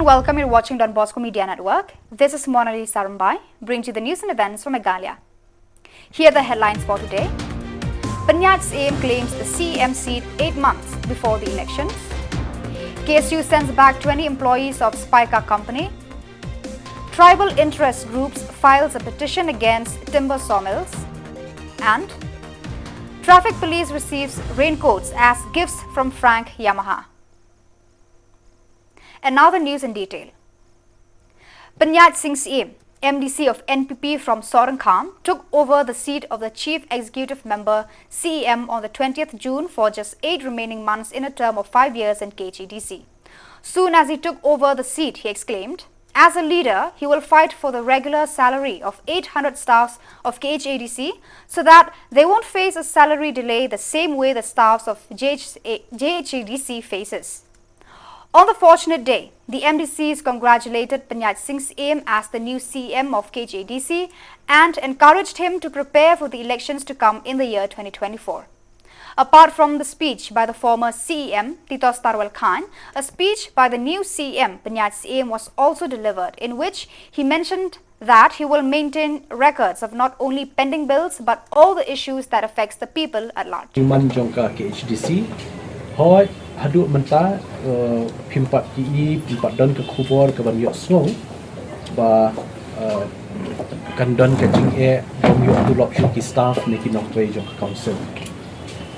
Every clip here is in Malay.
welcome. You're watching Don Bosco Media Network. This is Monali Sarambai, bringing you the news and events from Meghalaya. Here are the headlines for today. Panyat's aim claims the CM seat 8 months before the elections. KSU sends back 20 employees of Spica Company. Tribal interest groups files a petition against timber sawmills. And traffic police receives raincoats as gifts from Frank Yamaha. And now the news in detail. Panyat Singh CM, MDC of NPP from Sorankam, took over the seat of the Chief Executive Member CEM on the 20th June for just 8 remaining months in a term of 5 years in KGDC. Soon as he took over the seat, he exclaimed, as a leader, he will fight for the regular salary of 800 staffs of KHADC so that they won't face a salary delay the same way the staffs of JHADC faces. On the fortunate day, the MDCs congratulated Panyat Singh's aim as the new CM of KHADC and encouraged him to prepare for the elections to come in the year 2024. Apart from the speech by the former CEM, Titos Tarwal Khan, a speech by the new CM, Panyat's aim, was also delivered, in which he mentioned that he will maintain records of not only pending bills but all the issues that affects the people at large. Haduk mentah pimpat ki pimpat don ke kubur ke ban yok snow ba kan don ke jing bom yok tu lop ki staff ne ki nok tre jong council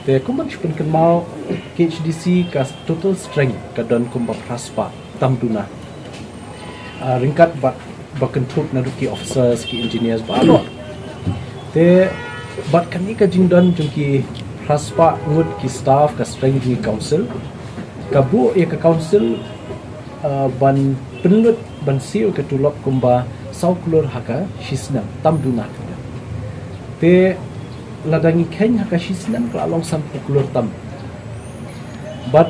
te kuman chpun kan mau KHDC ka total strength ka don kum ba praspa tam tuna ringkat ba kentut na ki officers ki engineers ba lo te bat kan ni ka jing don jong ki praspa ngut ki staff ka strength ni council kabu ka council ban penlut ban siu ke tulok kumba saukulur haka shisnam tamduna te ladangi ken haka shisnam ka along san popular tam but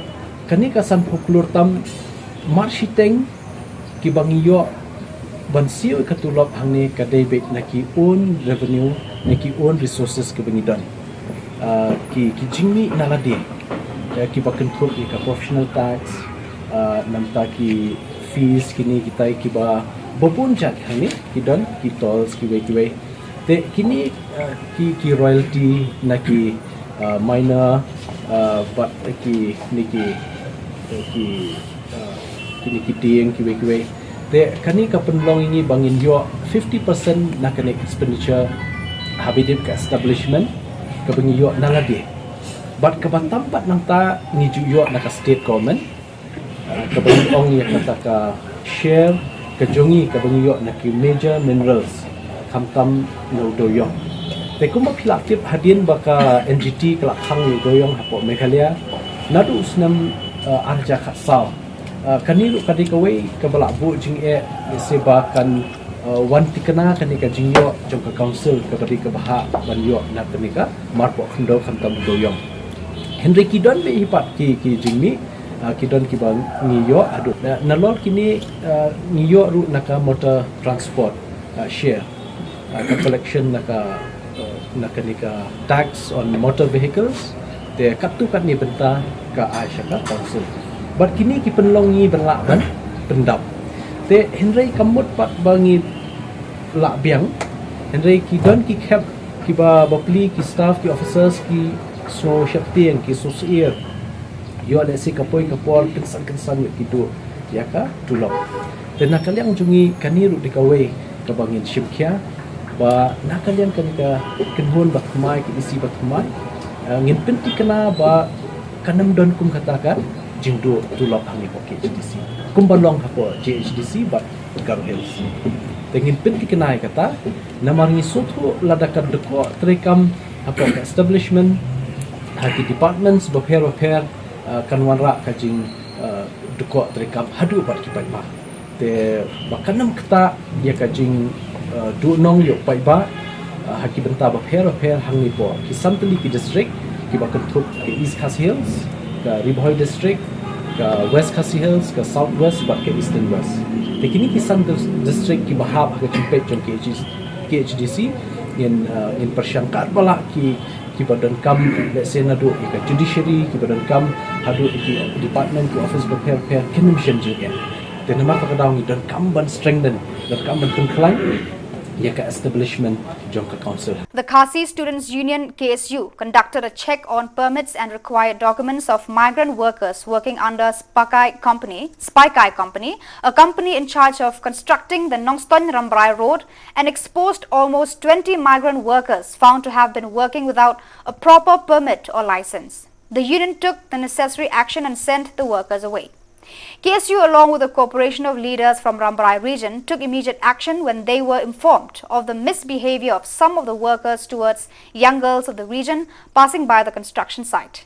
kani ka san popular tam marshiteng ki bangiyo ban siu ke tulok hangni ka debit naki own revenue naki own resources ke bangidon ki jingni nalade ki bakan thuk ka professional tax namta ki fees kini kita ki ba bopun jak hani ki don ki tolls ki we te kini ki royalty naki minor but ki niki kini ki ding ki we te kani ka penlong ini bangin yo 50% nak kena expenditure habidip ka establishment ka bangi yo nalade but ka batampat nang ta ni ju yo nak state government ka bangi ong ya kata ka share ka jongi ka bangi yo nak major minerals kam no doyong te kuma philak tip hadin baka NGT kelak khang yo doyong hapo Meghalaya nadu usnam arja khasaw kanilu kadikawe ka balak bu jing seba kan wan tikana kanika jingyo jong ka council ka badi ka baha ban yo na kanika marpo khndo khantam doyong Henry Kidon be hipat ki jingni Kidon ki bang ngiyo adu nalol kini ngiyo ru naka motor transport share ka collection naka nika tax on motor vehicles te katu kat ni benta ka Aisha ka council but kini ki penlongi benlak ban pendap te Henry kamut pat bangi lak biang Henry ki don ki cap ki ba bapli ki staff ki officers ki so shakti yang ki sosier yo ada si kapoi kapor kensan ki tu ya ka tulok te nak kalian jungi kaniru dikawe ka bangin shipkya ba nak kalian kanika kenhon ba kemai ki isi ba kemai ngin penti kena ba kanam don kum katakan jingdo tulok hangi ko KHDC kumbalong hapo JHDC ba Garo Hills tengin penti kenai kata namarngi sotu ladakan deko trekam hapo ka establishment hati departments repair kanwanra kajing deko trekam hadu bat ki ba te bakanam kata ya kajing du nong yo pai ba haki benta repair hangi po ki santli ki district ki bakan thuk ki East Khasi Hills ka Riboy district ka West Khasi Hills ka South West but ke Eastern West tekini ki san district ki bahab ka chimpet jong KHDC in persyangkat bala ki badan kam let's say nadu ka judiciary ki badan kam hadu ki department ki office repair kini mission juga te nama ka daw ni don kamban strengthen don kamban pengklang ya ka establishment jong ka council. The Khasi Students Union KSU conducted a check on permits and required documents of migrant workers working under Spikai Company, a company in charge of constructing the Nongston Rambrai Road, and exposed almost 20 migrant workers found to have been working without a proper permit or license. The union took the necessary action and sent the workers away. KSU, along with a cooperation of leaders from Rambrai region, took immediate action when they were informed of the misbehavior of some of the workers towards young girls of the region passing by the construction site.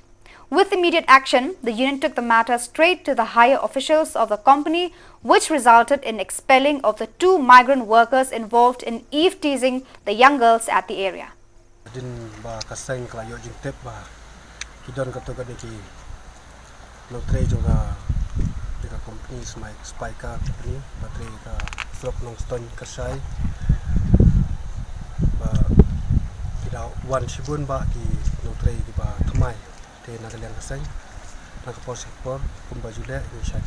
With immediate action, the union took the matter straight to the higher officials of the company, which resulted in expelling of the 2 migrant workers involved in eve-teasing the young girls at the area. Company semai Spikai Company bateri ka Swatch Nongston Khasi ba tidak wan sibun ba ki notray ki ba thamai te nagaliang kasai nakapor sektor kumba jule ni syai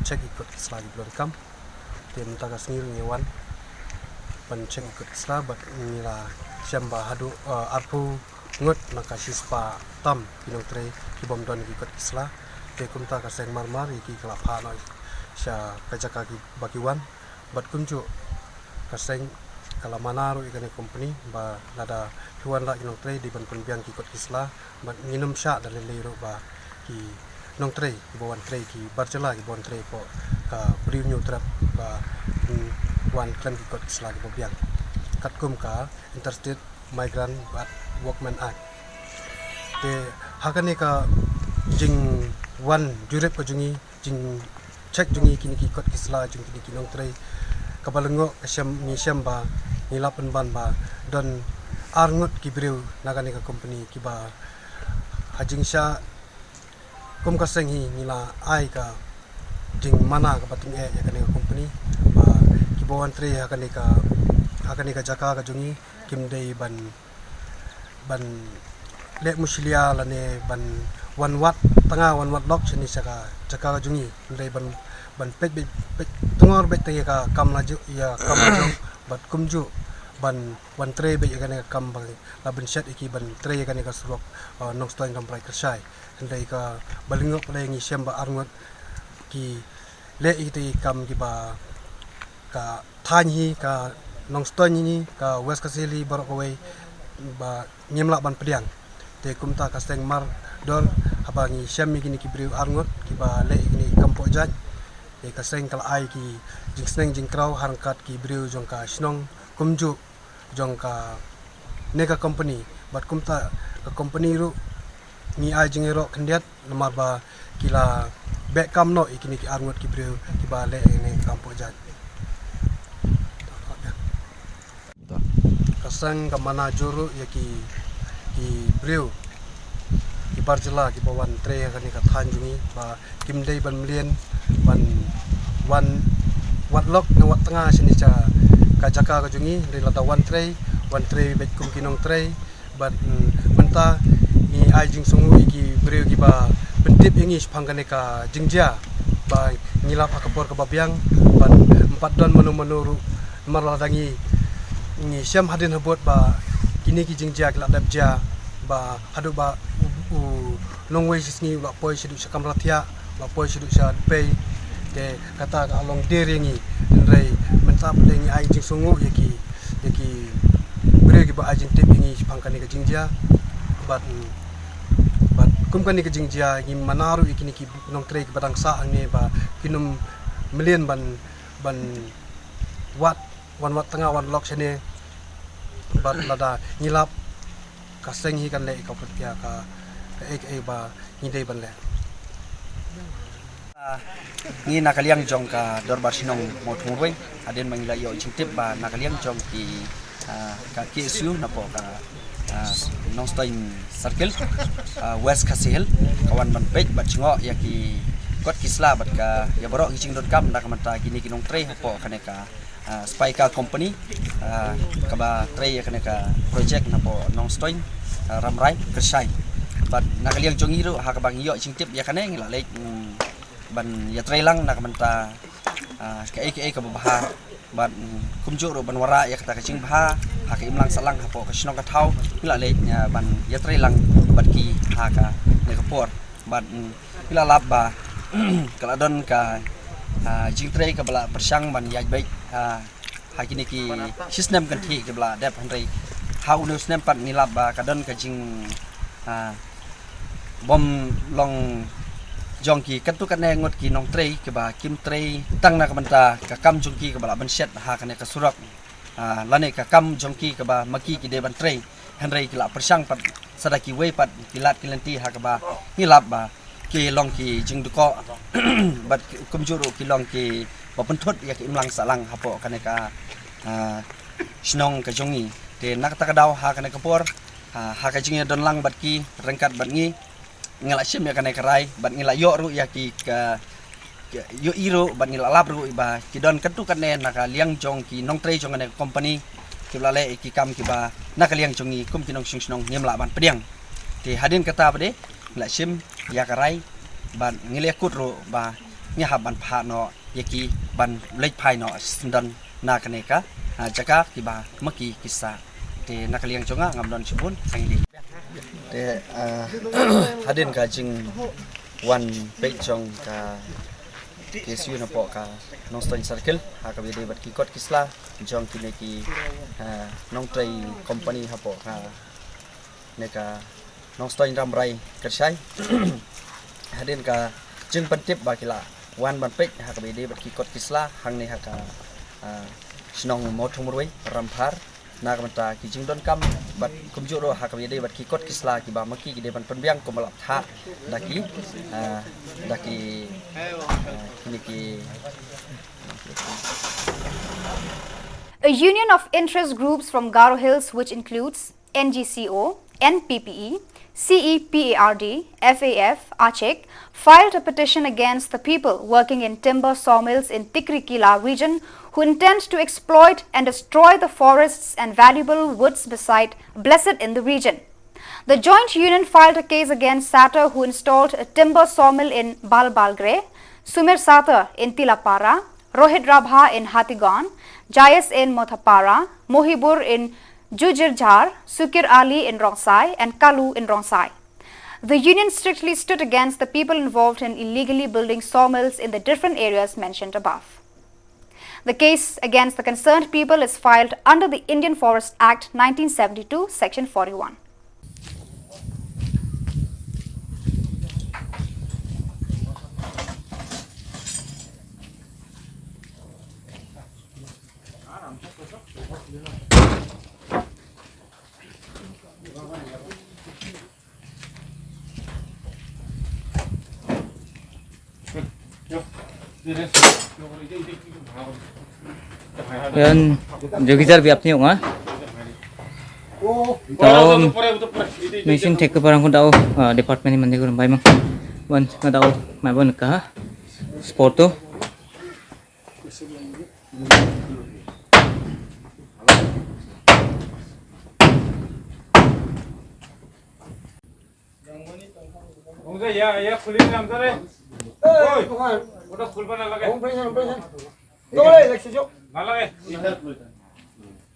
cek ikut selagi belum kam te mentaga sengir ngewan pan cek ikut sela bat nila syamba hadu arpu ngut nakasi spa tam ki notray ki bom don ki ikut sela te kumta kaseng marmar iki kelapha noi sya kajaka ki bakiwan bat kunju kaseng kalamana ro ikane company ba nada tuan la inong trade di ban penbiang ki kot isla bat nginum sya dalele ro ba ki nong trade bawan trade ki barjala ki bon trade po ka renew trap ba wan klan ki kot isla ki bobiang katkum ka interstate migrant but workman act te hakane ka jing wan jurep ko jungi jing cek jungi kini ki kot kisla jung kini kinong trai kabalengo asyam ni syamba ni lapan ban ba don arngut ki breu nagane ka company ki ba hajing sya kum kaseng hi nila ai ka jing mana ka patung ya kane ka company ba ki bawan trai hakane ka jaka ka jungi kim dei ban le muslia lane ban 1 watt tengah 1 watt lock sini saka jaka jungi ndai ban pet tengor bet te ka kam laju ya kam laju bat kumju ban wan tre be ka ne kam bang la ban shat iki ban tre ka ne ka surok Nongston Rambrai Khasi ndai ka balingok le ngi semba arngot ki le iti kam ki ba ka thanyi ka Nongston ni ka West Kasili barok away ba nyemla ban pediang te kumta kaseng mar dor abangi syami gini ki briu arngot ki ba le gini kampo jan e kaseng kala ai ki jing sneng jing krau harangkat ki briu jongka snong kumju jongka nega company bat kumta ka company ru ni ai jing ro kendiat lemar ba kila back kam no ikini ki arngot ki briu ki ba le gini kampo jan kaseng ka mana juru ya ki briu ki barjala ki bawan tre kan ka thanjungi ba kimdei ban mlien ban wan watlok na wat tengah sini cha ka jaka ka jungi de lata wan tre bet kum kinong tre bat menta ni ai jing sungu ki breu ki ba pentip ingi pangkane ka jingja ba ngilap akapor ka babiang ban 4 don manu marladangi ni syam hadin habot ba kini ki jingja kelak dabja ba hadu ba longway sini ba poi sidu sakam ratia ba poi sidu sa pay de kata along deringi ndrei mentap lengi ai jing sungu yaki bregi ba ajing tipingi pangkani ka jingja bat kum kani ka jingja ngi manaru ikini ki nong trei ki batang sa ne ba kinum million ban wat 1 watt tengah 1 lock sini bat lada ngilap kaseng hi kan le ka putya ka ba ngidei ban le ni nakaliang jong ka dorbar sinong mo thungweng aden mangila yo chingtip ba nakaliang jong ki ka KSU na po ka Nongston Circle West Khasi kawan ban page bat chingo ya ki kot kisla bat ka ya borok ngicing.com na kamanta kini kinong tre po kaneka Spikai Company kaba tre ya kaneka project na po Nongston Rambrai Khasi bat nakaliang jong iru ha kabang yo chingtip ya kaneng la lek ban ya tre lang na kamanta ka aka ka baha ban kumjo ro ban wara ya kata kacing baha ha ka imlang salang ha po ka sinong ka thau pila le ban yatre lang bat ki ha ka ne ka por ban pila lab ba kala don ka jing tre ka bala persang ban yaj baik ha kini ki system kan thi ka bala dep hanrei ha unu system pat ni lab ba ka don ka jing bom long jong ki katu kan ngot ki nong trei ke ba kim trei tang na ka banta ka kam jong ki ka bala ban set ha kan ka surak lane ka kam jong ki ka ba maki ki de ban trei hanrei ki la persang pat sadaki we pat kilat kilanti ha ka ba ni lab ba ki long ki jing du ko bat kum juru ki long ki ba pentot ya ki imlang salang ha po kan ka snong ka jongi te nak ta ka daw ha kan ka por ha ka jing don lang bat ki rengkat bat ngi ngala sim ya kanai karai bat ngila yo ru ya ki ka yo iro bat ngila lab ru ba ki don katu kane naka liang jong ki nong trei jong ane company ki lale ki kam ki ba naka liang jongi kum ki nong sing snong nyem la ban pediang ti hadin kata bade ngila sim ya karai ban ngile kut ru ba nya ha ban pha no ya ki ban lek phai no sindan na kane ka jaka ki ba maki kisa ti naka liang jonga ngam don sibun angli de hadin ka jing wan pe chong ka kesu na po ka nong stoin circle ha ka bide bat ki kot kisla jong ki ne ki nong trai company ha po ka ne ka nong stoin ramrai kersai hadin ka jing pentip ba kila wan ban pe ha ka bide bat ki kot kisla hang ne ha ka snong mo thumrui rampar na kamata ki jing don kam bat kumjo ro ha kabide bat ki kot kisla ki ba maki ki de ban penbiang ko malap tha daki ini ki A union of interest groups from Garo Hills, which includes NGCO, NPPE, CEPARD, FAF, ACHEC, filed a petition against the people working in timber sawmills in Tikrikila region who intend to exploit and destroy the forests and valuable woods beside Blessed in the region. The joint union filed a case against Satter, who installed a timber sawmill in Balbalgre, Sumir Satter in Tilapara, Rohit Rabha in Hatigan, Jayas in Mothapara, Mohibur in Jujirjar, Sukir Ali in Rongsai and Kalu in Rongsai. The union strictly stood against the people involved in illegally building sawmills in the different areas mentioned above. The case against the concerned people is filed under the Indian Forest Act 1972, Section 41. Yan, jogi jar biap ni onga. Tao mission take parang ko tao department ni mandi ko bai mang. Wan nga tao mai bon ka sporto. Ya खुली नाम करे ओए उधर खुल बना लगे Goเลยเล็กสิโจ ना लगे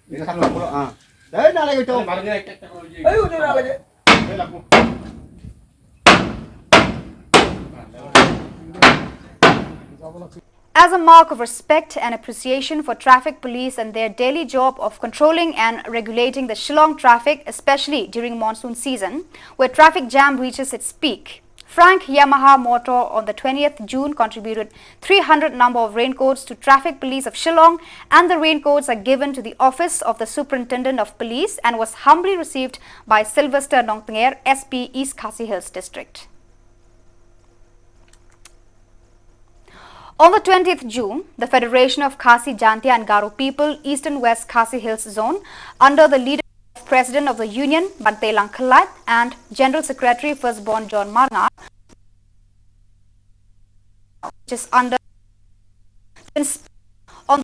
นี่ขันหลังกูแล้วเฮ้ยน่าอะไรกันโจเฮ้ยน่าอะไรกัน As a mark of respect and appreciation for traffic police and their daily job of controlling and regulating the Shillong traffic, especially during monsoon season, where traffic jam reaches its peak, Frank Yamaha Motor on the 20th June contributed 300 number of raincoats to traffic police of Shillong, and the raincoats are given to the office of the Superintendent of Police and was humbly received by Sylvester Nongtnger, SP East Khasi Hills District. On the 20th June, the Federation of Khasi, Jantia and Garo People, East and West Khasi Hills Zone, under the leadership of President of the Union, Bante Langkalat, and General Secretary Firstborn John Marnar, which is under on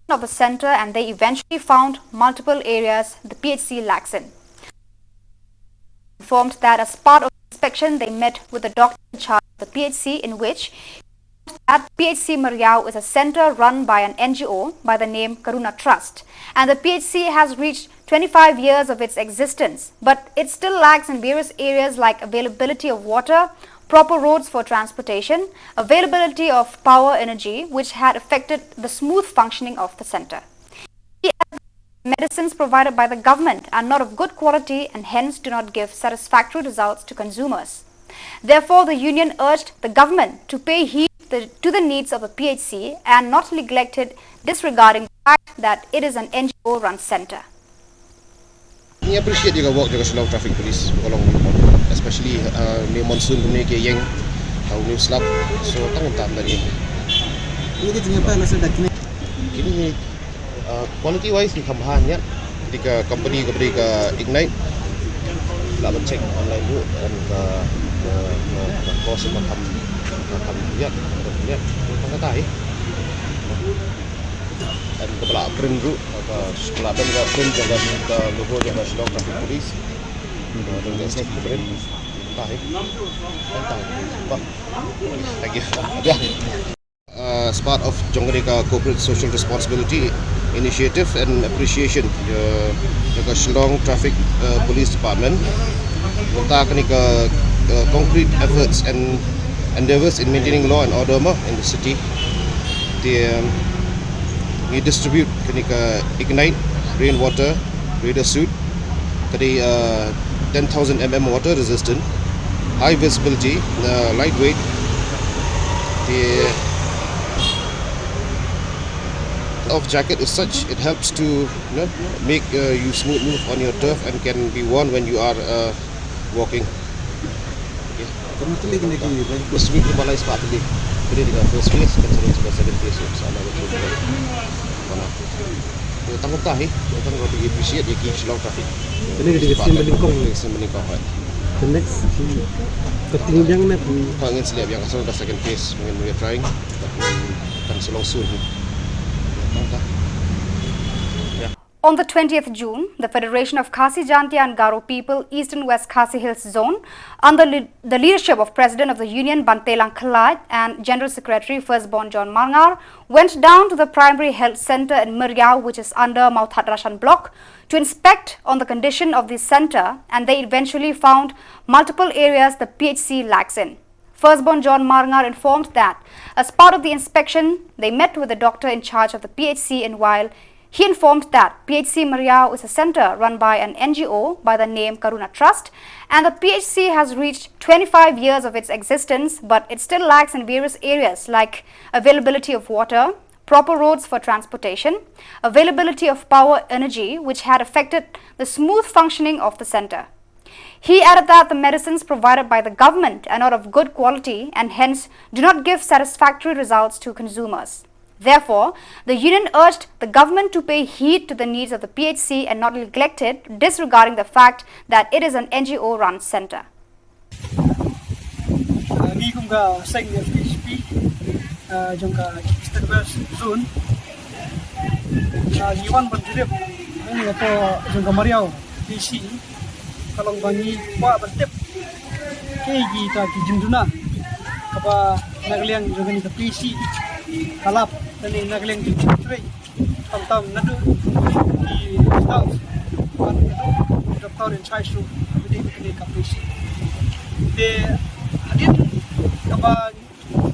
the of the center, and they eventually found multiple areas the PHC lacks in. Informed that as part of the inspection, they met with the doctor in charge of the PHC, in which that PHC Mariau is a center run by an NGO by the name Karuna Trust, and the PHC has reached 25 years of its existence, but it still lacks in various areas like availability of water, proper roads for transportation, availability of power energy, which had affected the smooth functioning of the center. Medicines provided by the government are not of good quality and hence do not give satisfactory results to consumers. Therefore, the union urged the government to pay heed to the needs of the PHC and not neglect it, disregarding the fact that it is an NGO-run center. I appreciate your work dengan Shillong Traffic Police, especially ni monsoon punya ke yang tahu ni slap, so tanggung tam dari. Ini kita apa masa dah kini? Kini quality wise ni kambahannya ketika company kepada Ignite lah check online dulu dan proses macam lihat tangga dan kepala print dulu kepala print jaga logo jaga Shillong Traffic Police dengan step print thank you as part of Jongadeka Corporate Social Responsibility Initiative and appreciation jaga Shillong Traffic Police Department untuk kenika concrete efforts and endeavors in maintaining law and order in the city. We distribute kenika Ignite rainwater radar suit kadi 10,000 mm water resistant, high visibility, lightweight. The of jacket is such it helps to make you smooth move on your turf and can be worn when you are walking. Kamu tu lagi lagi. Distribute kepala sepatu ni. Jadi dengan first phase, second phase sama betul. Mana? Tanggung tahi, tanggung pergi appreciate ya keep Shillong Traffic. Ini di sini melingkong. Di sini melingkong. The next ketinggian nak. Pengen seliap yang asal dah second phase, mungkin we are trying. Kan Shillong soon. On the 20th June, the Federation of Khasi, Jantia and Garo people, East and West Khasi Hills Zone, under the leadership of President of the Union Bantelang Khalai and General Secretary Firstborn John Marngar, went down to the primary health center in Mariau, which is under Mauthat Rashan block, to inspect on the condition of the center, and they eventually found multiple areas the PHC lacks in. Firstborn John Marngar informed that as part of the inspection, they met with the doctor in charge of the PHC, and while he informed that PHC Mariau is a center run by an NGO by the name Karuna Trust, and the PHC has reached 25 years of its existence, but it still lacks in various areas like availability of water, proper roads for transportation, availability of power energy, which had affected the smooth functioning of the center. He added that the medicines provided by the government are not of good quality and hence do not give satisfactory results to consumers. Therefore, the union urged the government to pay heed to the needs of the PHC and not neglect it, disregarding the fact that it is an NGO-run center. Ni kumga seng FHP jangka Eastern West Zone. Iwan berjurip ini apa jangka Mariau PC kalau bagi buat bertip keji tak kijinduna kapa nagaliang jangka ni PC kalap dan nagaliang jangka tam nadu di staff kan itu doktor in charge tu di klinik PC de hadir kapa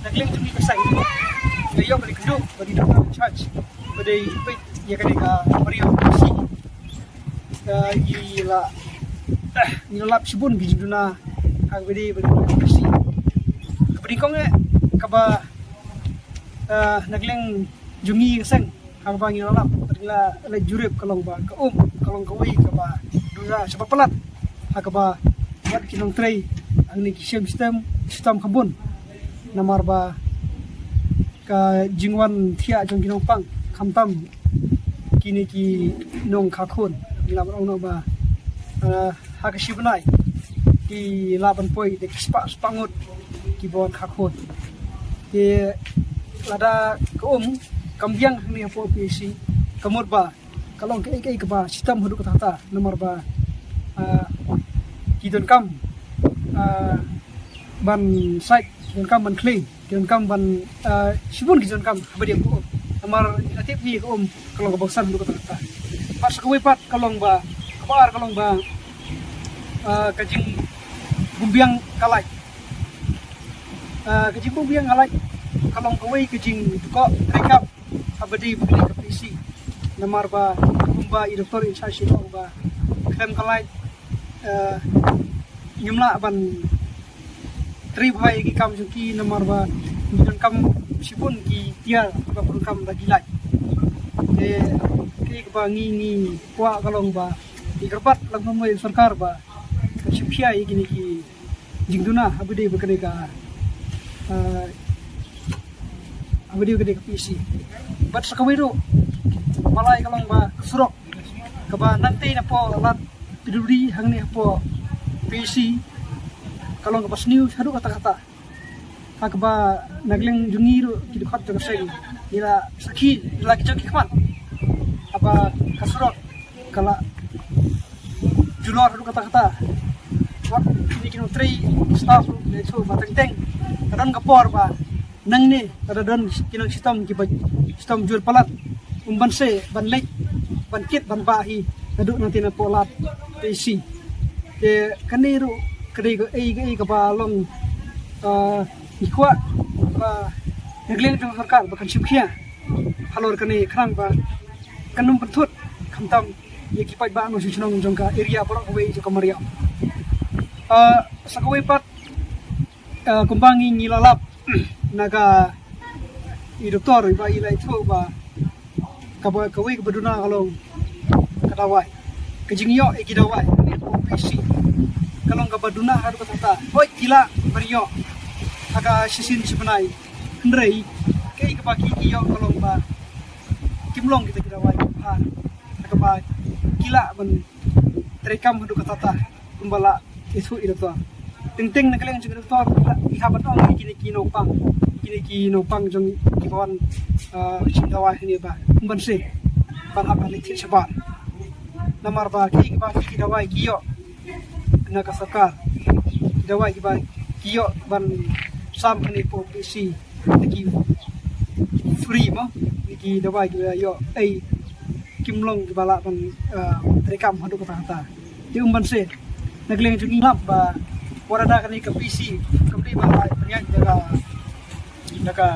nagaliang jangka pesai dia beri kedua bagi doktor in charge beri pit ya ketika Mariau PC gila nilap sibun bijuna hang beri PC keberikongnya kapa nagling jungi sang hang bangi lalap adalah le jurip kalong ba kalong kawai kapa dua sebab pelat hakaba buat kinong tray ang ni sistem kebun namar ba ka jingwan thia jong kinong pang khamtam kini ki nong khakun lam ong ba hakashibnai ki laban poi de spangut ki bon khakun ki lada kambiang ni apa PC kamur ba kalong ke ba sistem huduk tata nomor ba kidon kam ban site jon kam ban kling jon kam ban shibun ki jon kam habadi ko amar atip ni ko kalong ka bangsan lu kata pas kawai pat kalong ba kabar kalong ba kajing bumbiang kalai kajing bumbiang kalai kalong kawai kajing ko rekap habadi bukni ka PC namar ba kumba i doktor insya Shillong ba krem kalai nyumla ban tri bhai ki kam juki namar ba jon kam sipun ki tiar ba pun kam lagi lai ke ba ngi kwa kalong ba di kerpat lang mai sarkar ba kashipia gini ki jingduna habide bakane ka habide bakane ka PC bat sakawiro malai kalong ba surok ka ba nanti na po lat piduri hangni po PC kalong ka pas news hadu kata-kata akba nagleng jungiru ki dikhat to sei nila sakhi lagi joki kman apa kasurok kala julor hadu kata-kata wat ini kino tri staff le so bateng teng kadang kapor ba nang ni kadang kino sistem ki sistem jul palat umban se ban lek ban kit ban bahi hadu nanti na polat PC te kaniru kedai ke ba long ikwa ba negleng jong sarkar ba kan simkhia halor kani khrang ba kanum pantut khamtam ye ki pai ba no Shillong jong ka area borok wei jo kamaria sakawai pat kumbangi ngilalap naga i doktor ba ilai tho ba kawai ke baduna kalong kadawai kejingyo e kidawai PC kalong ka baduna hadu kata hoi gila bariyo aga sisin sebenai hendrei kei ka baki iyo kalong ba kimlong kita kidawai ha aga ba gila ban terekam hadu kata kumbala itu itu ting nakaleng jeng doktor ihabat ong kini nopang jong kibawan dawai ni ba umban se ban apa lek sebar namar ba ki dawai kiyo na kasakar dawai ki ba kiyo ban sam ni po PC ki free mo ki dawai ki yo ai kimlong ki bala ban rekam hadu kata di umban se nagleng jung lap ba warada kani ka PC kamdi ba penyak jaga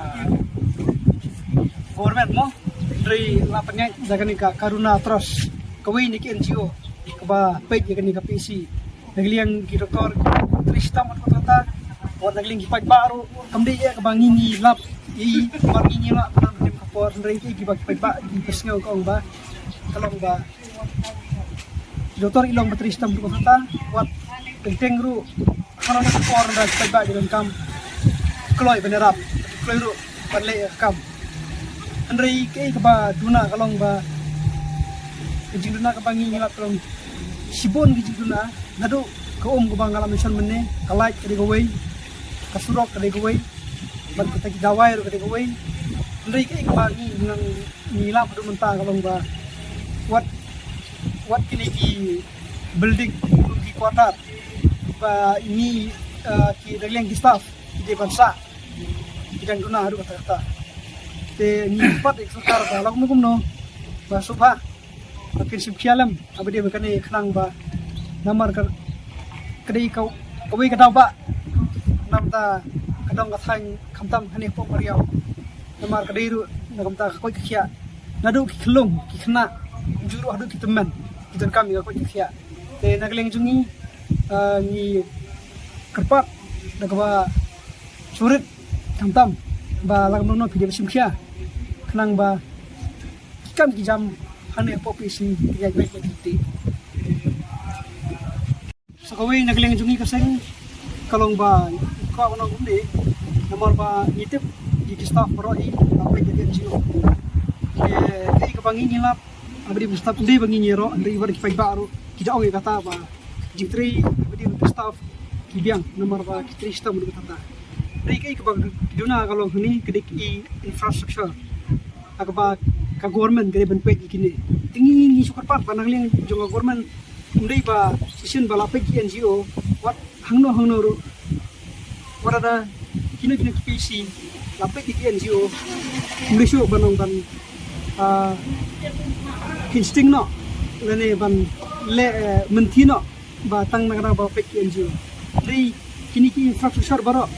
government mo dari lapanya jaga ni ka karuna terus kawai ni ki NGO ba page jaga ni ka PC nagliang ki doktor Tristam at kata o nagling gipag baro kamdi ya ka bangingi lap I bangingi la pan dim ka por ndrei ki gipag ba di pesngaw ka ba kalong ba doktor ilong Tristam at kata wat teng ru kana ka por nda gipag ba di kam kloy benerap kloy ru panle kam ndrei ki ka ba duna kalong ba jingduna ka bangingi la kalong sibon gi duna nadu ko ko bangala mission menne kalai kadi gowei kasurok kadi gowei ban kita dawai ro kadi gowei ndai ke bangi nang nila padu menta kalong ba what kini ki building ki quarter ba ini ki dagleng ki staff ki bansa ikan guna haru kata te ni pat ek sakar ba lagu no ba subha makin sibkialam abadi bakane khnang ba namar ka kadai kau kawai kadang ba namta kadang kathang khamtam hani po mariaw namar kadai ru namta koi khia nadu ki khlung ki khna juru hadu ki teman kitan kami koi khia te nagleng jungi ni kerpat dagwa surit khamtam ba langno no video simkhia khnang ba kam ki jam hani po PC ya baik ti sakawai nagleng jungi kaseng kalong ba ko ono gumde namar ba nitip di staff roi apa jadi NGO ke ka bangi ngilap abdi staff ndi bangi nyero ndi bar ki baru kita ong kata ba jitri abdi staff ki biang namar ba ki Tristam du kata dei ke ka bang duna kalong ni kedik infrastructure akaba ka government gari ban pe kini tingi sukar pat panangleng jonga government ndai ba sisin bala pe NGO wat hangno ru warada kini KPC lapik ki NGO Malaysia banong ban insting no lene ban le menti no ba tang nagara ba pek NGO dei kini ki infrastructure baro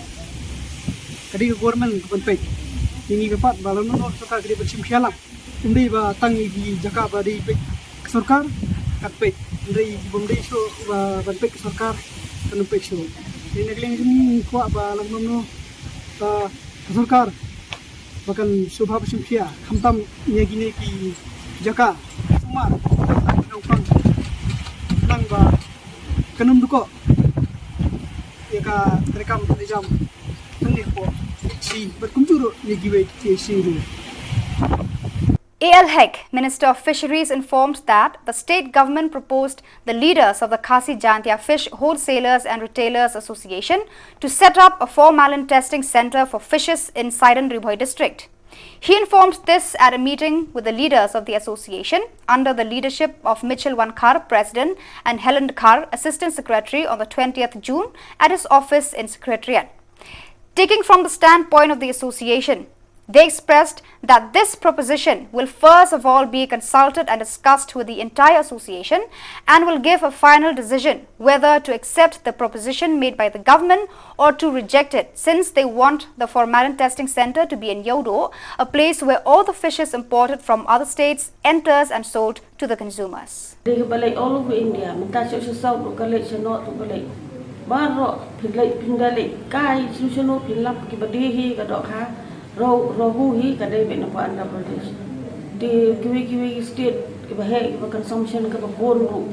kadi government ban pek ini dapat balam no sarkar kadi bersim khialang dei ba tang di jaka ba dei pek sarkar kat pek dei bomdei so ba ban pek sarkar kan pek so ini nagling ni ko ba lam no ba sarkar bahkan subha bersim khia khamtam ye gini ki jaka semua nongkang nang ba kanum duko ya ka rekam jam tengih po si berkumpul ni giwe si ni. A.L. Hek, Minister of Fisheries, informed that the state government proposed the leaders of the Khasi Jantia Fish Wholesalers and Retailers Association to set up a formalin testing center for fishes in Saidan Ribhoi district. He informed this at a meeting with the leaders of the association under the leadership of Mitchell Wankar, President, and Helen Khar, Assistant Secretary, on the 20th June at his office in Secretariat. Taking from the standpoint of the association, they expressed that this proposition will first of all be consulted and discussed with the entire association and will give a final decision whether to accept the proposition made by the government or to reject it, since they want the formalin testing center to be in Yodo, a place where all the fishes imported from other states enters and sold to the consumers. All over India, Baro pindalai kai susuno pilap ki badihi ka dokha rohu hi ka dai bena pa Andhra Pradesh di kiwi state ki bahe ki consumption ka bonru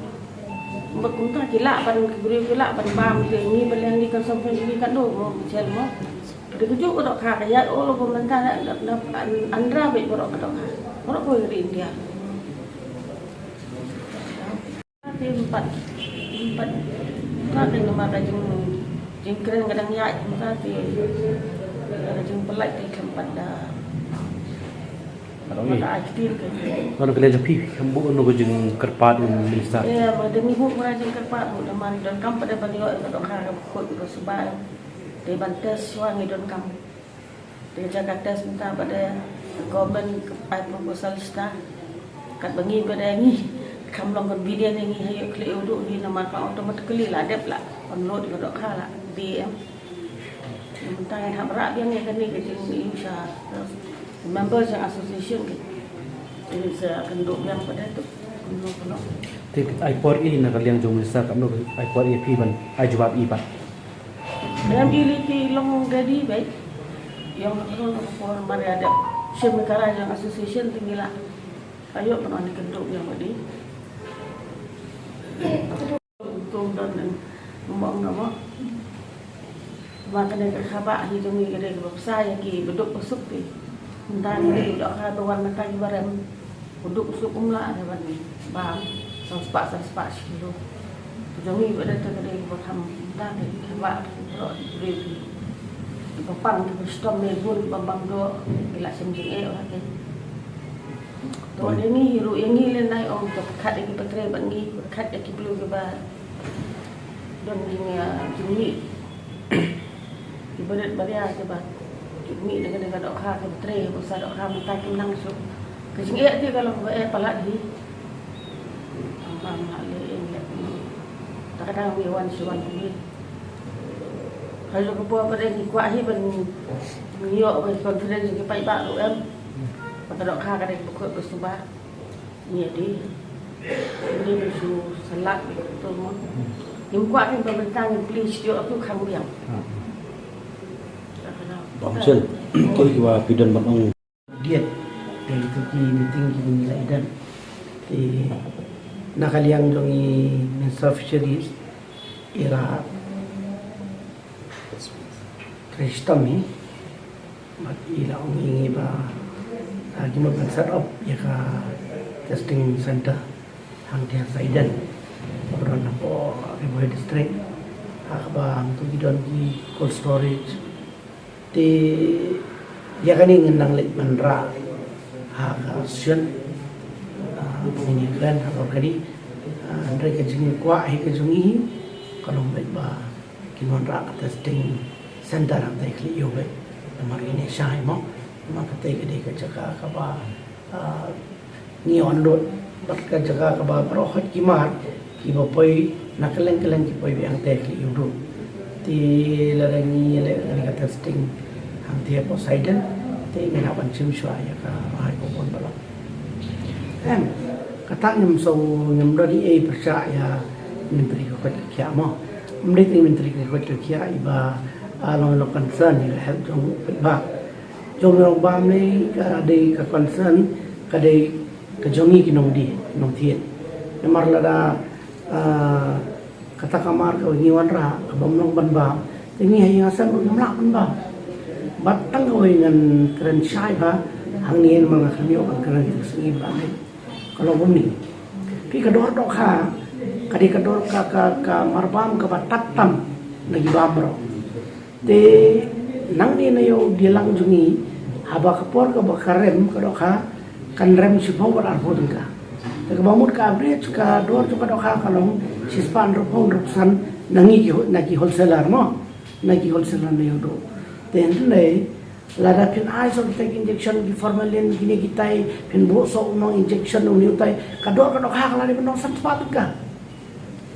bakunta ki la ban ki bri ki la ban bam ki ni baleng ni consumption ni ka do mo chel mo de ku ju ka dokha ka ya all over manta Andhra be baro ka dokha baro ko di India empat Kadang nama jeng keren kadang ya berarti jeng pelak di tempat dah. Pada aktif kan. Kalau kita jadi kamu nunggu jeng kerpat minister. Ya, demi huk orang jeng kerpat, dah mari dan kam pada balik orang orang kod bersebar. Dia bantes suami dan kam. Dia jaga tes minta pada government kepada proposal sta. Kat bengi pada ni. Kam long kon video ni hayo klik uduk ni nama ka automatically lah dep lah download ko dok khala DM mentang yang habrak yang kan ni ke insya members yang association ke ini saya akan duk yang pada tu kono Tik iPod ini nak kalian jom lisa kamu iPod ini piban jawab iban dalam ini ki long gadi baik yang long for mari ada Meghalaya yang association tinggilah ayo kan ni kenduk yang tadi untung dan ngomong nama makanya khabar hitung ni kada saya ki beduk usuk ti ndan ni dak ha tuan mata ibaran beduk usuk umla ada ban ni bang samspak kilo jami pada kada berham ndan ni khabar ro di papang di stom ni pun babang do bila semjing orang Tuan ini hiru yang ni lenai om kat lagi petre bangi kat lagi belum keba don ini ibadat baria keba ini dengan dok ha petre besar dok ha minta kenang so kecing dia kalau palat di ambang le tak kadang wan suan ni kalau kepo pada ni kuat hi ban niok conference ke pai ba em pada dok kha kadang pokok bersubar ni adi ini musuh salat betul mo yang kuat ni pemerintah yang please dia aku kham yang Bangsul ko iwa pidan banong diet dari tu ki meeting ki nilai dan di nakaliang dong i Minister of Fisheries era Kristami mat ilang ingi ba lagi mau set up ya ka testing center hang dia Saidan orang apa Ribhoi district akbang tu gidon di cold storage ti ya kan ngendang lek mandra ha sion ini kan apa kali andre ke jing kwa hi ke jungi kalau baik ba kinon ra testing center ang tay kli yo be namar ini syai mo ma ka tay gede ka jaga ka ba ni on lot bat ka jaga ka ba pro hot ki mar ki ba poi nakaleng ki poi be ang tay kli yo do ti larani le ka testing ang dia Poseidon ti ngena ban chim shwa ya ka hai ko pon bala kata nyam so nyam dari percaya ya menteri ko kya mo menteri ko kya iba along concern ya help jong ba jong rong ba ni ka de ka concern ka de ka jongi ki nong di nong thien namar lada kata kamar ka ni wan ra ka bam nong ban ba tingi hay ngasan ngam la ban ba batang ko ngan kren shai ba hang ni mga kamyo ang kren singi ba ni kalau bumi, pi kedor dok ha, kadi kedor ka marbam ka batatam lagi bamro. Te nang ni na yo dilang jungi, haba kapor ka bakarem ka dok ha, kan rem sipaw bar arpod ka. Te bamut ka average ka dor ka dok ha kalong sispan rupsan nangi wholesaler mo, nagi wholesaler na yo do. Te ndle lada pin ai so take injection di formalin gini kita pin bo so no injection no new tai kador ha kala ni no san sepatu ka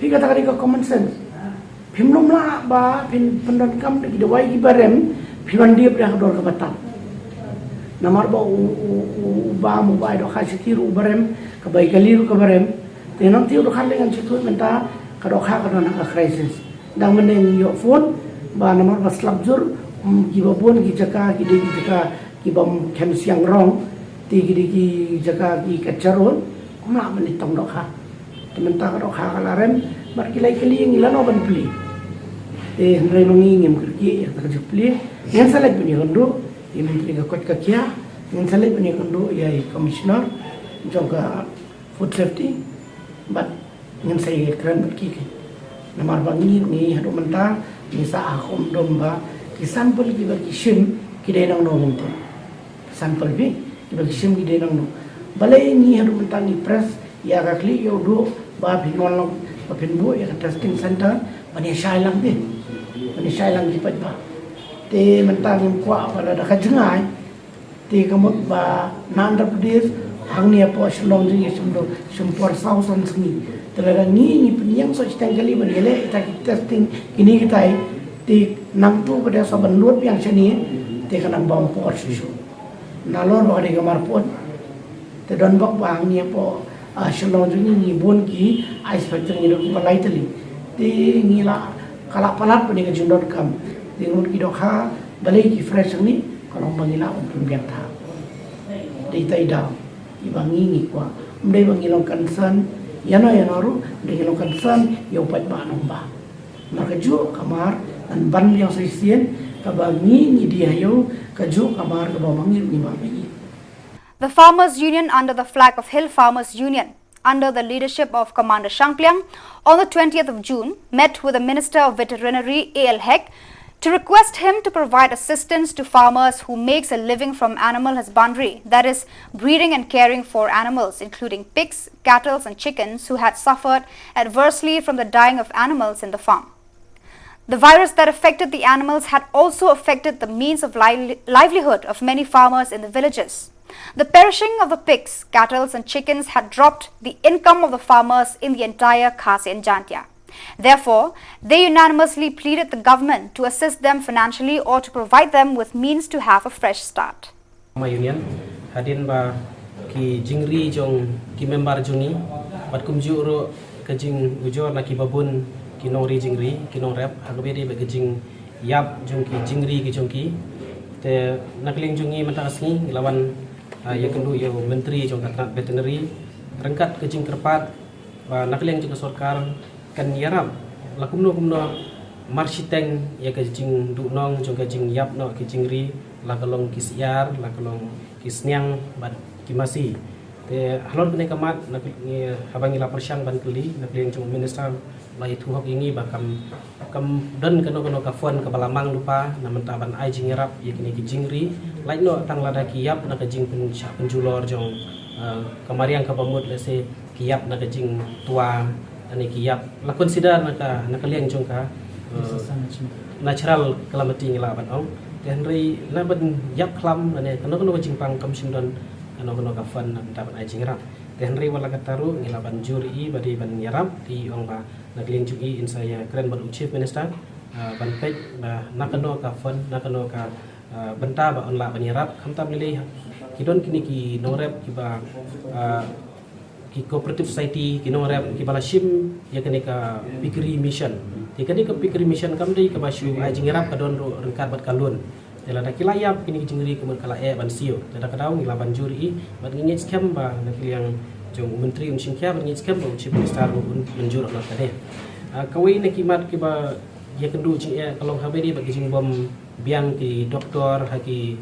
pi kata ka common sense pin nom la ba pin pendon kam di dawai gi barem pin dia dah kador ka batam namar ba u ba mo ba do kha sikiru barem ka bai kaliru ka barem tenong tiu do khan dengan situ menta kador ha kador na crisis dang meneng yo phone ba namar ba slabjur kibabun ki jaka kibam kem siang rong ti ki jaka ki kacaron kumla menitong dok ha tementang dok ha kalarem bar kilai kali yang ilano ban pli ndrai mangi ngem kerki ya tak jepli yang salai punya kondo yang menteri ka kot ka kia yang salai punya kondo ya commissioner juga food safety but yang saya keren berki namar bangi ni hadu mentang ni sa akom domba ki sampel ki bagi shim ki de nang no minte sampel bi ki bagi shim ki de nang no balai ni hadu mentang ni press ya ka kli yo do ba bi non long ba pin bu ya testing center bani shai lang bi bani shai lang ki pat ba te mentang ni kwa pada da ka jengai te kamot ba Andhra Pradesh hang ni apa Shillong ji sumdo sumpor sausan sini talaga ni penyang so citang kali bani le ta testing kini kita ti nang tu pada saban lut yang sini ti kanang bang por susu nalor ba de gamar pon te don bak bang ni po Shillong ni bon ki ice factor ni ko balai tali ti ngila kala palat pun dengan jundot kam ti ngut ki dokha balai ki fresh ni kalau mangila untuk biang ta dei tai da ibangi ni kwa mdai bangilong concern yana ru de ngilong concern yo pat ba nomba maka ju kamar dan ban yang sisien kabangi ni dia yo kaju kamar kabangi ni mami. The Farmers Union under the flag of Hill Farmers Union under the leadership of Commander Shankliang on the 20th of June met with the Minister of Veterinary A.L. Heck to request him to provide assistance to farmers who makes a living from animal husbandry, that is breeding and caring for animals including pigs, cattle and chickens who had suffered adversely from the dying of animals in the farm. The virus that affected the animals had also affected the means of livelihood of many farmers in the villages. The perishing of the pigs, cattle and chickens had dropped the income of the farmers in the entire Khasi and Jantia. Therefore, they unanimously pleaded the government to assist them financially or to provide them with means to have a fresh start. My union hadin ba ki jingri jong ki member jungi bat kumjuro ka jing ujor na ki babun kinong ri jingri kinong rep hagbe be jing yap jong ki jingri ki jong ki te nakling jungi mata asni lawan ya kendu yo menteri jong kat veterinary rengkat ke jing terpat ba nakling jong sarkar kan yarap lakumno marsiteng ya ke jing du nong jong ke jing yap no ke jingri la kalong kisiar la kalong kisnyang bat kimasi te halon bene kamat nak habangi la persyang ban kuli nakling jong minister lai thu hok ingi bakam dan keno ka fon ka balamang lupa naman taban ai jingerap yakini ki jingri lai no tang lada kiyap na ka jing penjulor jong kamariang ka pamut lese kiyap na ka jing tua ani kiyap la consider na ka liang jong ka natural calamity ngila ban ong Henry na ban yap klam ne kono jingpang commission don kono ka fan dapat ai jingrap Henry wala kataru ngila ban juri badi ban yarap di ong ba nagling jugi in saya keren ban chief minister ban pej ba nakano ka fan nakano ka benta ba on la ban yarap khamta milih kidon kini ki norep ki ba ki cooperative society ki norep ki bala shim ya kini ka pikri mission kini ka pikri mission kam dei ka basu ai jingrap ka don ro rengkat bat kalun dela da kilayap kini ki jingri kemun kala ban sio da kadau ngila ban juri bat ngit scam ba nakiliang jong menteri singkya ban ngit scam ba chief minister menjur la tade kawai ne kimat ki ba ya kendu ji kalau haberi bagi jing bom biang ki doktor haki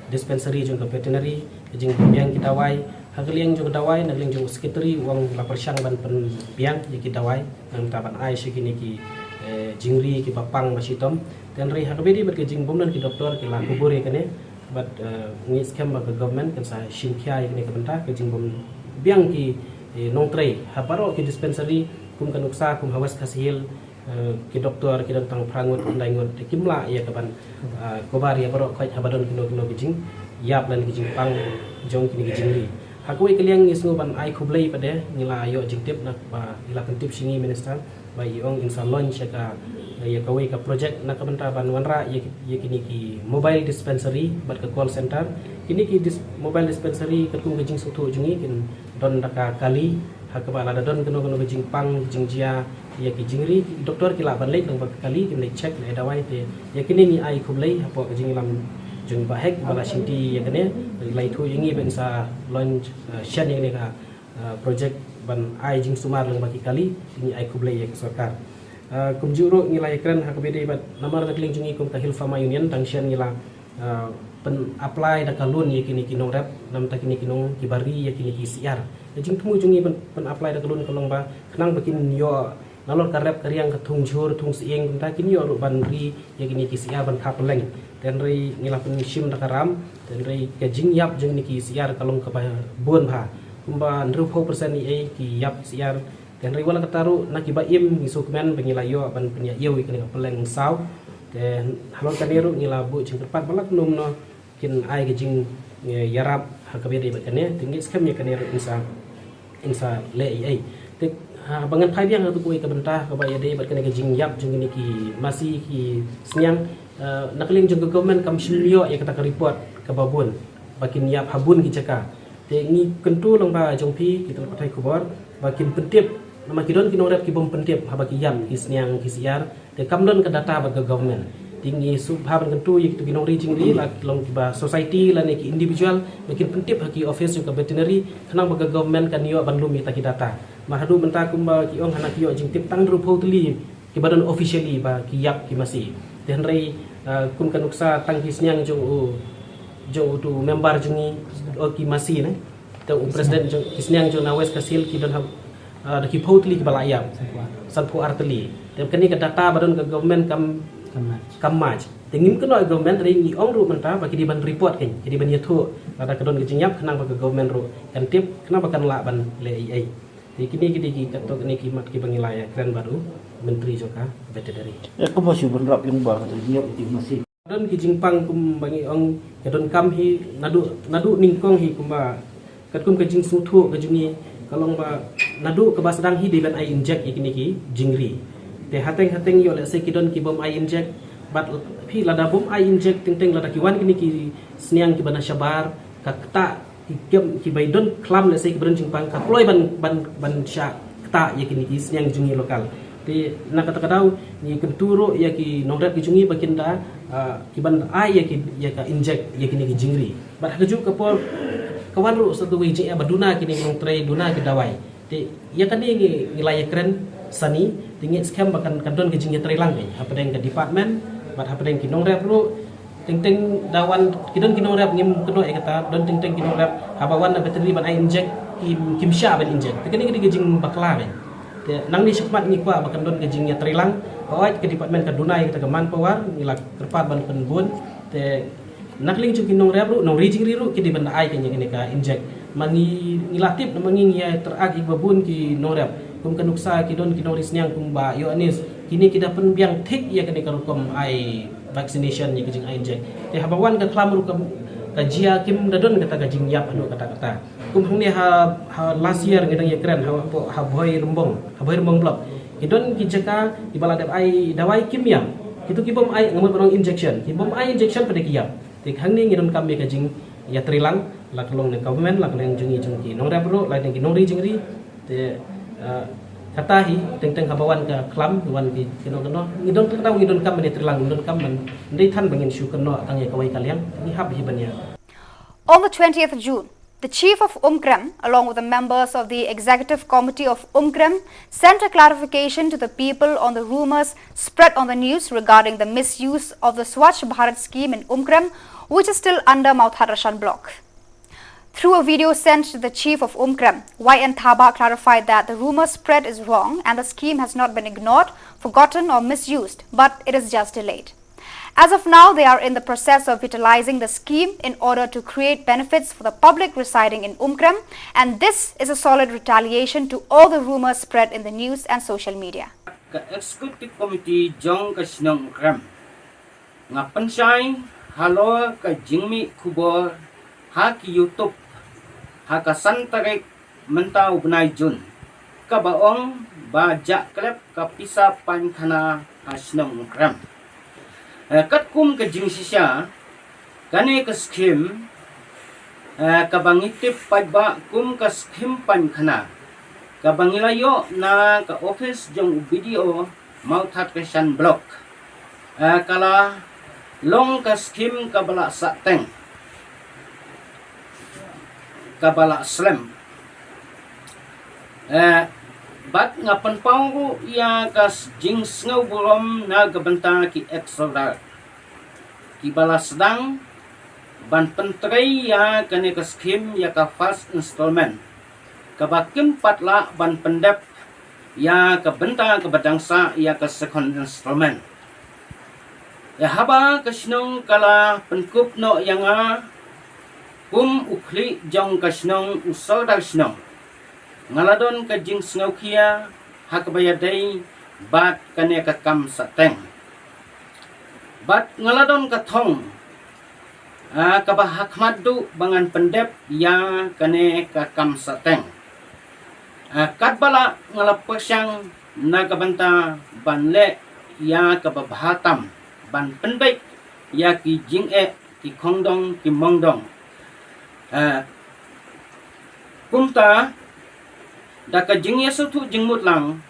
dispensary jong veterinary jing biang ki dawai hagaliang jong dawai nagling jong secretary wang la persyang ban pen biang ki dawai nang taban ai sikini ki jingri ki papang masitom dan ri haberi bagi jing bom dan ki doktor ki la kuburi kene but ngi scam ba government kan sa shimkhya ini ke benta ke jing bom biang ki nongtrei habaro ki dispensary kum kanuksa kum hawas kasil ki doktor ki tang prangut ndaingut kimla ya kaban kobar ya baro khaj habadon kino kijing yap lan kijing pang jong kini kijingri hakui kaliang isu ban ai khublei pade ngila yo jingtip nak ba ila kentip singi minister ba iong insa launch ka ya kawai ka project nak kabenta ban wanra ya kini ki mobile dispensary bat ka call center kini ki mobile dispensary katung kijing sutu jungi kin don daka kali hakabala da don kino kijing pang jingjia ya ki jingri doktor kila ban lek dong kali kim lek check le dawai te ya kini ni ai khublei hapo jing lam jung ba hek bala shinti ya kene lai thu yingi ben sa launch shan yang ka project ban ai jing sumar lang baki kali ni ai khublei ya sarkar kum juro ngilai kren hakabede bat namar takling jungi kum kahil fama union tang shan ngila pen apply da kalun ya kini kinong rap nam ta kini kinong kibari ya kini ki siar jing tumu jungi pen apply da kalun kalong ba kenang bakin yo nalor karep kariang katung jur tung sieng ta kini yo ban ri ya kini ki siar ban kapeleng dan ri ngila pen shim da karam dan ri ke jing yap jing ni ki siar kalong ka bon bha kumba 20% ni ki yap siar dan ri wala kataru na ki ba im isu kemen bengila yo ban penya yeu kini kapeleng saw dan halor kaniru ngila bu jing tepat balak num no kin ai ke jing yarap hakabede bakane tinggi skam ya kaniru insa le ai bangan khai biang tu kui ka bentah ka ba ya de bat kene ke jing yap jing ni ki masih ki senyang nakling jung government kam shilio ya kata ka report ka babun bakin yap habun ki caka te ngi kentu long ba jong pi kita patai kubor bakin pentip nama kidon kinong rep ki bom pentip ha baki yam ki senyang ki siar te kamdon ka data ba government tinggi subhaban kentu ya kitu kinong ri jing ri la long ki ba society la ne ki individual bakin pentip ha ki office ka veterinary kanang ba government kan yo ban lum ta ki data mahadu benta kumba ki ong hanak yo jing tip tang rupo tuli ki badan officially ba ki yap ki masih den rei kum kanuksa tang ki senyang jo tu member jungi o ki masih ne te president jo ki senyang jo na west kasil ki don da ki potli ki balayap sanpu artli te kani ka data badan ka government kam maj tengim keno government rei ngi ong ru menta ba ki di ban report kan jadi ban yathu ada ka don ki jing yap kenang ba ka government ru kan tip kenapa kan la ban le ai kini ki katok ni kimat ki bangilaya keren baru menteri joka veterinary aku masih berap yang bah nyok ti masih don ki jingpang kum bangi ong kadon kam hi nadu ningkong hi kumba kat kum ke jing suthu ke jungi kalong ba nadu ke basdang hi diban ai inject ikini ki jingri te hateng yo le se kidon ki bom ai inject bat phi lada bom ai inject ting lada ki wan kini ki sniang ki bana shabar kakta ikem ki baidon klam le se ki berjing pang ka ploy ban sha kta ya kini ki yang jungi lokal ti nak kata kadau ni kenturo ya ki nongrat ki jungi bakinda ki ban ai ya ka inject ya kini ki jingri bat haju ka pol kawan ru satu wiji ya baduna kini nong tray duna ki dawai ti ya kan ni ngilaya keren sani tinggi scam bakan kadon ki jingi tray lang apa deng ke department bat apa deng ki nongrat ru ting dawan kidon kinong rap ngim keno kata don ting kinong rap habawan na veterinary ban ai inject kim sha ban inject te kini gejing bakla ben te nang ni sekmat ni kwa bakan don gejing ya trilang awat ke department ka dunai kita keman power ngila kerpat ban penbun te nakling chu kinong rap ru nong rijing riru ki di ban ai kenya kini ka inject mangi ngilatip na mangi ya terag babun ki nong rap kum kanuksa kidon kinong risnyang kum ba yo anis kini kita pun biang tik ya kene karukom ai vaccination ya kejing ai inject te habawan ka klam rukom kajia kim dadon kata kajing yap anu kata kum hang ni ha last year ngedang ya keren ha boy rembong blok idon kijaka ibala dap ai dawai kimia itu kibom ai ngamut orang injection kibom ai injection pada kiyap te hang ni ngidon kam ya kajing ya trilang la kelong ne government la kelong jungi nong ra bro la ki nong ri jingri te katahi teng habawan ka klam wan ki kino ngidon tahu ngidon kam ni trilang ngidon kam man ndai than bangin shu keno tang ya kawai kalian ni hab hibanya. On the 20th June, the chief of Umkrem, along with the members of the executive committee of Umkrem, sent a clarification to the people on the rumours spread on the news regarding the misuse of the Swatch Bharat scheme in Umkrem, which is still under Mount Hadrashan block. Through a video sent to the chief of Umkrem, YN Thaba clarified that the rumour spread is wrong and the scheme has not been ignored, forgotten or misused, but it is just delayed. As of now, they are in the process of utilizing the scheme in order to create benefits for the public residing in Umkrem, and this is a solid retaliation to all the rumours spread in the news and social media. Executive Committee Jong Kasnong Umkrem ngapan say halo ka jingmi kubor ha ki YouTube ha ka santarik mentau benai jun ka baong ba jak klep ka pisa pankhana hasnong Umkrem. Kat kum ke jing sisya kane ke skim kabangitip pajba kum ke skim pankhana kabangilayo na ka office jong video Mount Hadrashan block kala long ka skim kabala sateng kabala slam bat ngapan pau ia kas jing snau bulom na gabanta ki extra ki balas sedang ban pentrei ya kane ka skim ya ka first installment ka bakim patla ban pendep ya ka benta ka badangsa ya ka second installment ya haba kasnong kala penkup no yang kum ukli jong kasnong usol dasnong ngaladon ka jing snau kia hakbayadai bat kane ka kam sateng bat ngaladon ka thong ka bahakmadu bangan pendep ya kane ka kam sateng katbala ngalapasyang nagabanta banle ya ka babahatam ban pendek ya ki jing ki khongdong ki mongdong kumta daka jingya sutu jingmut lang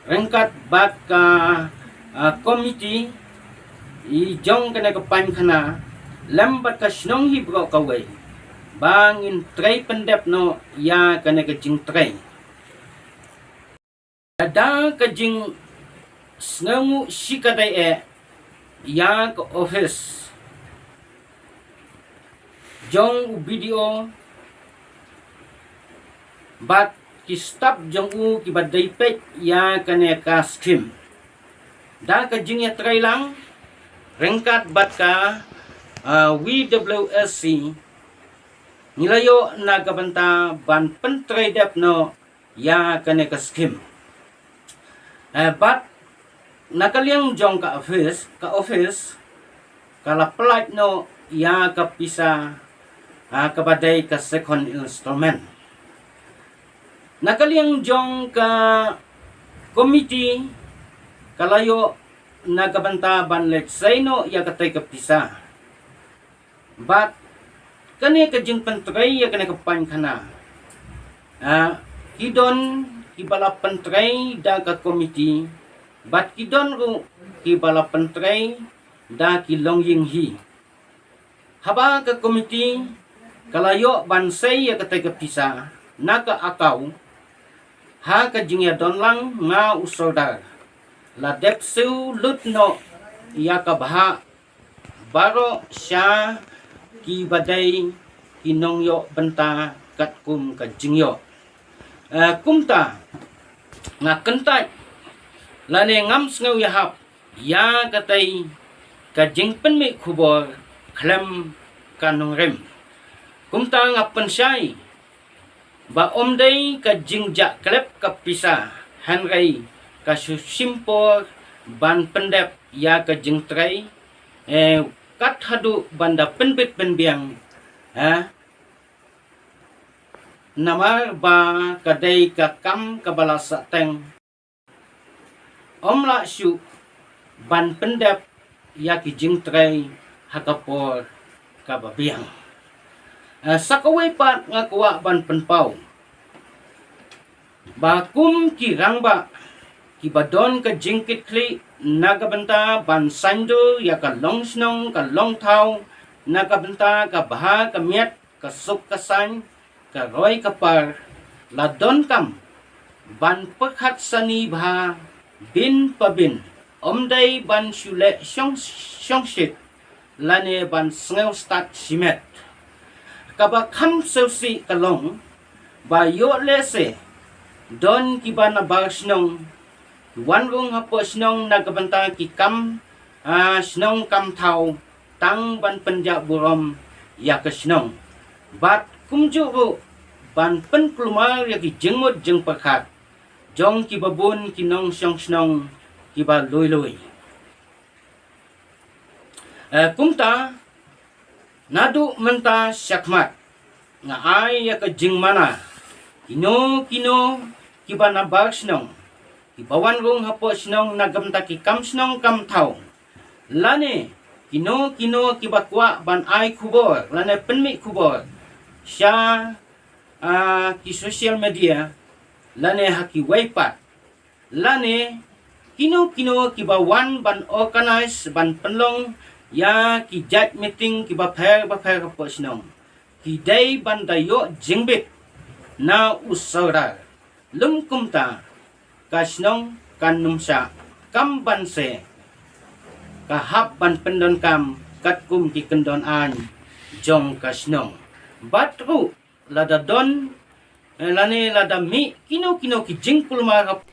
rengkat bat ka komiti i jong kana ka pankhana lambat ka snong hi bro kawai bangin trei pendep no ya kana ka jing trei ada ka jing snongu sikadai ya ka office jong video bat ki stop jong ki badai pek ya kane ka skim da ka jing ya try lang rengkat bat ka WWSC nilayo na kabanta ban pentray dep no ya kane ka skim bat nakaliang jong ka office kala plate no ya ka pisa ka badai ka second installment nakaliang jong ka committee kalayo nagabanta ban let's say no ya katay kapisa but kani ka jing pantray ya kani ka pankhana kidon kibala pantray da ka committee but kidon ru kibala pantray da ki longying hi haba ka committee kalayo ban say ya katay kapisa naka akaw ha ka jingya don lang nga usodar la depsu lutno ya ka baha baro sya ki badai kinongyo benta kat kum ka jingyo kumta nga kentai la ne ngam sngaw ya hap ya katay ka jing penmi khubor khlem kanong rem kumta nga pensai ba omday ka jingja klep ka pisa hanray ka susimpor ban pendep ya ke jengtrai kat hadu banda penbit penbiang nama ba kadai ka kam kabala sateng omla syu ban pendep ya ki jengtrai hakapor kababiang sakawai pat ngakwa ban penpau bakum ki rangba ki badon ka jingkit kli nagabanta ban sando ya ka long snong ka long thau nagabanta ka baha ka miat ka suk ka san ka roy ka par la don kam ban pakhat sani bha bin pabin omdai ban shule shong shit lane ban snel stat simet ka ba kham selsi ka long ba yo lese don ki ba na ba snong wan rung hapo snong nagabanta ki kam snong kam thau tang ban panja burom ya ka snong bat kumju ru ban pen klumar ya ki jengmut jeng pakhat jong ki babun ki nong song snong ki ba loi loi kumta nadu menta syakmat nga ay ya ka jeng mana kino ki ba na ba snong Ibawan rong hapo snong nagamta ki kam snong kam thau. Lane kino kibakwa ban ai kubor lane penmi kubor. Sya ki social media lane haki waipat. Lane kino kibawan ban organize ban penlong ya ki jat meeting ki ba pher hapo snong. Ki dai ban dayo jingbit na usara. Lum kumta kasnong kanumsa kam banse kahap ban pendon kam katkum ki kendon an jong kasnong batru lada don lane lada mi kino ki jingpul marap.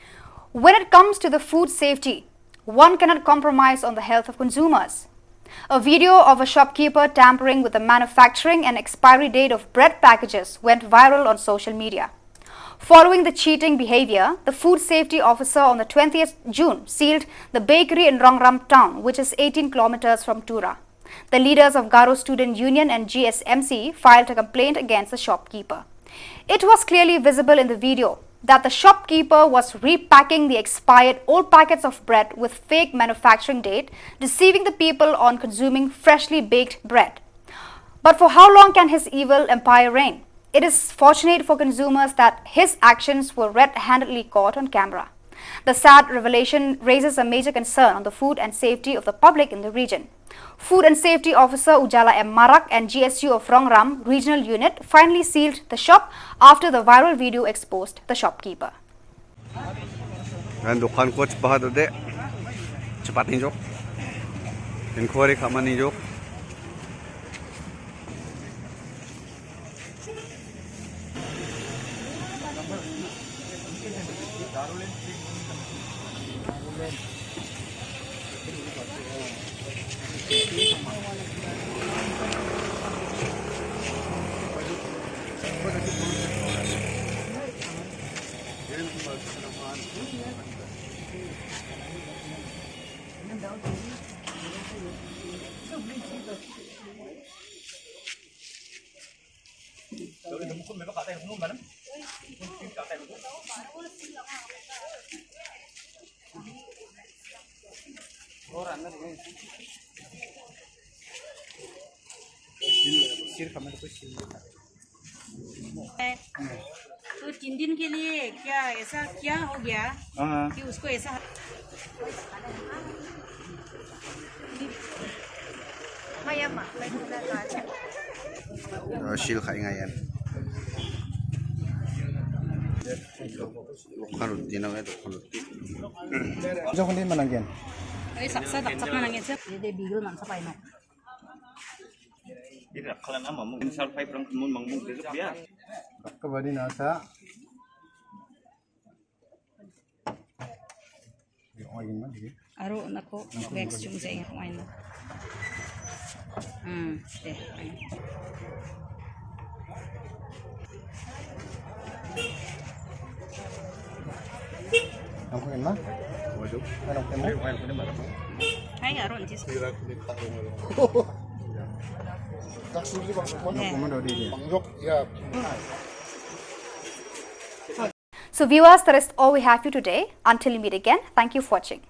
When it comes to the food safety, one cannot compromise on the health of consumers. A video of a shopkeeper tampering with the manufacturing and expiry date of bread packages went viral on social media. Following the cheating behavior, the food safety officer on the 20th June sealed the bakery in Rongram town, which is 18 kilometers from Tura. The leaders of Garo Student Union and GSMC filed a complaint against the shopkeeper. It was clearly visible in the video that the shopkeeper was repacking the expired old packets of bread with fake manufacturing date, deceiving the people on consuming freshly baked bread. But for how long can his evil empire reign? It is fortunate for consumers that his actions were red-handedly caught on camera. The sad revelation raises a major concern on the food and safety of the public in the region. Food and Safety Officer Ujala M. Marak and GSU of Rongram Regional Unit finally sealed the shop after the viral video exposed the shopkeeper. Dukan Swatch Bharat de cepat ninjok. Inquiry kaman ninjok. तो 3 दिन के लिए क्या ऐसा क्या हो गया कि उसको ऐसा Sil khai ngayan. Kanut dinaw ito kanut. Jong din manangyan. Ay saksa daksak na lang yan sir. Hindi bigil man sa paino. Tidak kalan ama mung insal fay prang mun mangmung desok biar. Kabadi nasa. Aro nako vex chung sa iyo kumain. Deh. Ang kunin mo? Anong kunin mo? Hai Garo nanti. So viewers, that is all we have for you today. Until we meet again, thank you for watching.